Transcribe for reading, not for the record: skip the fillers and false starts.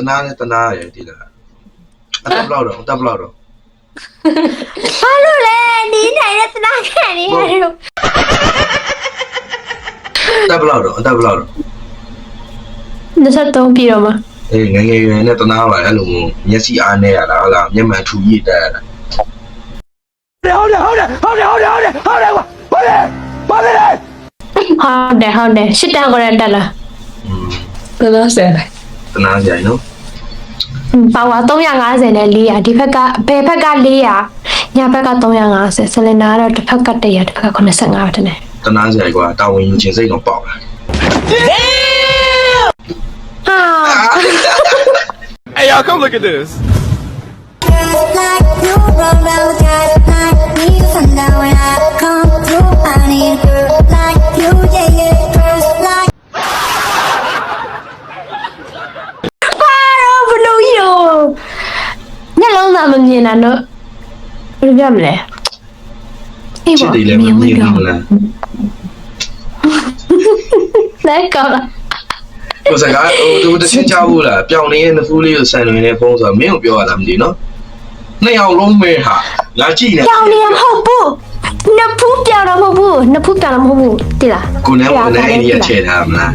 နာနဲ့တနာရယ်ဒီလားအတက်ဘလောက်တော့တက်ဘလောက်တော့ ဘာလို့လဲဒီနိုင်တဲ့တနာခံနေရတယ်လို့ တက်ဘလောက်တော့တက်ဘလောက်တော့ 23ပြည်တော့မှာ အေးငငယ်ရွယ်နဲ့တနာပါအဲ့လိုမျက်စိအားနဲ့ရတာဟုတ်လားမျက်မှန်ထူရည်တက်ရတာ ဟုတ်တယ်ရှစ်တန်းကိုလည်းတက်လာ ဘယ်လိုဆယ်လဲ တနာကြိုင်နော် ပါဝါ350နဲ့400ဒီဘက်ကဘယ်ဘက်က400ညာဘက်က350ဆလင်နာကတော့တစ်ဖက်က100တစ်ဖက်က85တဲ့နဲ့ တနာကြိုင်ကွာတာဝန်ယူခြင်းစိတ်တော့ပေါက်လာ ဟာ Hey, y'all, come look at this. Like you run round just like me from now when I come through. I need a girl like you, yeah, yeah, girls like. ဘာတော့ဘလို့ရောညလုံးသားမမြင်တာတော့ဘယ်လိုပြောမလဲအေး ချစ် ပါ တယ်လည်းမမြင်ဘူးလား လက်ကောက်လာ ဟိုစကားဟိုသူတချင်းချဘူးလားပြောင်းနေတဲ့နဖူးလေးကိုဆန်လွင်နေဖုန်းဆိုတာမင်းကိုပြောရလားမသိနော်နှစ်ယောက်လုံးမဲဟာလာကြည့်နေ ပြောင်းနေမဟုတ်ဘူးနှစ်ဖူးပြောင်းတော့မဟုတ်ဘူးနှစ်ဖူးပြောင်းတော့မဟုတ်ဘူးတိလား ကိုနဲ့ကိုနဲ့အိန္ဒိယချဲထားမလား